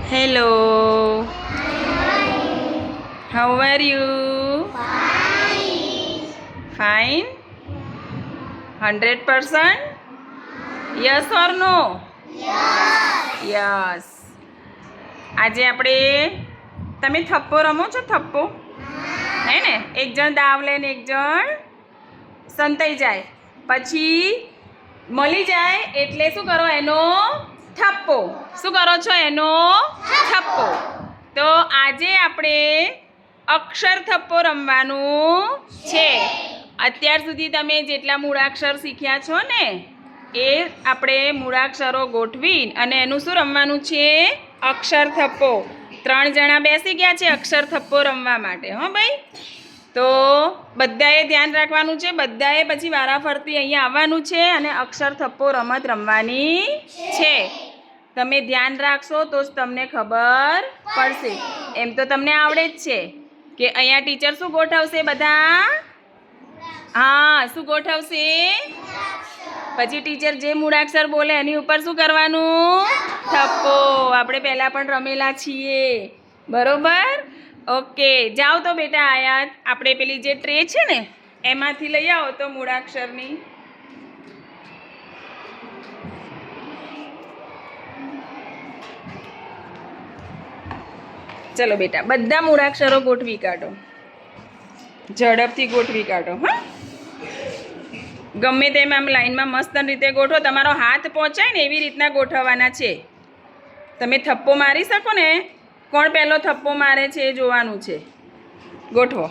Hello. How are you? Fine. 100%? Yes or no? Yes. આજે આપણે તમે થપ્પો રમો છો થપ્પો હે ને એક જણ દાવ લે ને એક જણ સંતાઈ જાય પછી મળી જાય એટલે શું કરો એનો થપ્પો શું કરો છો એનો થપ્પો તો આજે આપણે અક્ષર થપ્પો રમવાનું છે અત્યાર સુધી તમે જેટલા મૂળાક્ષર શીખ્યા છો ને એ આપણે મૂળાક્ષરો ગોઠવી અને એનું શું રમવાનું છે અક્ષર થપ્પો 3 જણા બેસી ગયા છે અક્ષર થપ્પો રમવા માટે હો ભાઈ તો બધાએ ધ્યાન રાખવાનું છે બધાએ પછી વારાફરતી અહીંયા આવવાનું છે અને અક્ષર થપ્પો રમત રમવાની છે તમે ધ્યાન રાખશો તો જ તમને ખબર પડશે એમ તો તમને આવડે જ છે કે અહીંયા ટીચર શું ગોઠવશે બધા હા શું ગોઠવશે પછી ટીચર જે મૂળાક્ષર બોલે એની ઉપર શું કરવાનું થપ્પો આપણે પહેલાં પણ રમેલા છીએ બરોબર ઓકે જાઓ તો બેટા આયાત આપણે પેલી જે ટ્રે છે ને એમાંથી લઈ આવો તો મૂળાક્ષરની ચલો બેટા બધા મૂળાક્ષરો ગોઠવી કાઢો ઝડપથી ગોઠવી કાઢો હા ગમે તેમ આમ લાઈનમાં મસ્ત રીતે ગોઠવો તમારો હાથ પહોંચાય ને એવી રીતના ગોઠવવાના છે તમે થપ્પો મારી શકો ને કોણ પહેલો થપ્પો મારે છે એ જોવાનું છે ગોઠવો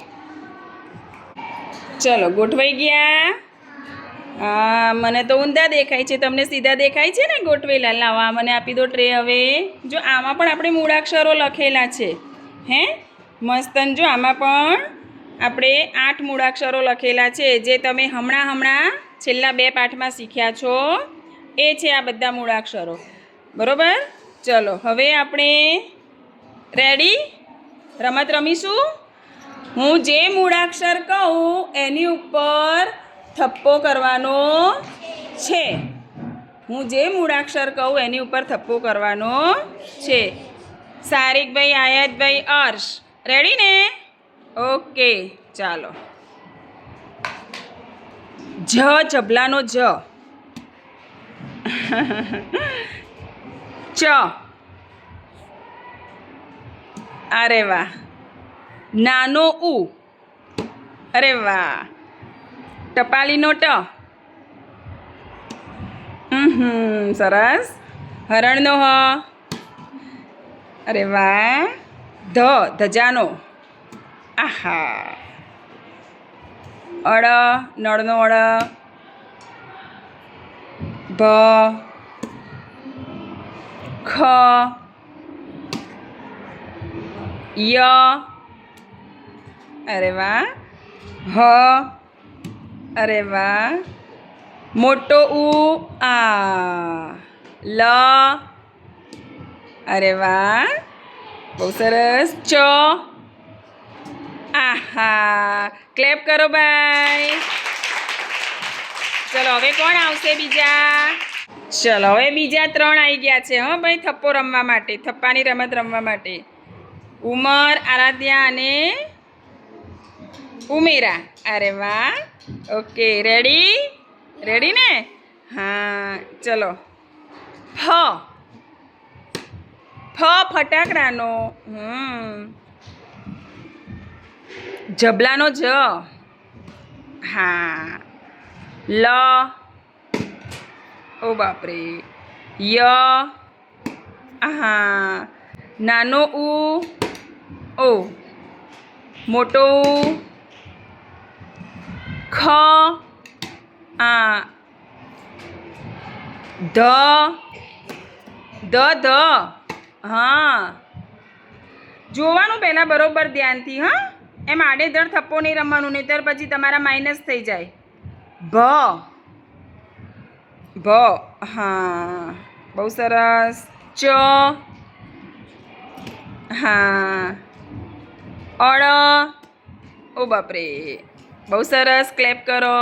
ચલો ગોઠવાઈ ગયા મને તો ઊંધા દેખાય છે તમને સીધા દેખાય છે ને ગોઠવેલા લાવો મને આપી દો ટ્રે હવે જો આમાં પણ આપણે મૂળાક્ષરો લખેલા છે હે મસ્તન જો આમાં પણ આપણે 8 મૂળાક્ષરો લખેલા છે જે તમે હમણાં છેલ્લા 2 પાઠમાં શીખ્યા છો એ છે આ બધા મૂળાક્ષરો બરોબર ચલો હવે આપણે રેડી રમત રમીશું હું જે મૂળાક્ષર કહું એની ઉપર થપ્પો કરવાનો છે હું જે મૂળાક્ષર કહું એની ઉપર થપ્પો કરવાનો છે સારિકભાઈ આયાતભાઈ અર્શ રેડી ને ઓકે ચાલો જબલાનો જ ચ અરે વાહ નાનો ઉ અરે વાહ ટપાલીનો ટ સરસ હરણનો હ અરે વાહ ધજાનો આહા અળ નળનો અળ ભ ખ ય અરે વાહ હ અરે વાહ મોટો ઉ આ લ અરે વાહ બહુ સરસ ચ આહા ક્લેપ કરો ભાઈ ચલો હવે કોણ આવશે બીજા ચલો હવે બીજા 3 આવી ગયા છે હો ભાઈ થપ્પો રમવા માટે થપ્પાની રમત રમવા માટે ઉમર આરાધ્યા અને ઉમેરા અરે વાહ ઓકે રેડી ને હા ચલો ફટાકડાનો જબલાનો જ હા લ ઓ બાપરે ય હા નાનો ઉ ઓ મોટો ઉ ખ આ ધ હા જોવાનું પહેલાં બરોબર ધ્યાનથી હા એમ આડેધડ થપ્પો નહીં રમવાનું નહીંતર પછી તમારા માઇનસ થઈ જાય ભ હા બહુ સરસ ચ હા અળ ઓ બાપરે બહુ સરસ ક્લેપ કરો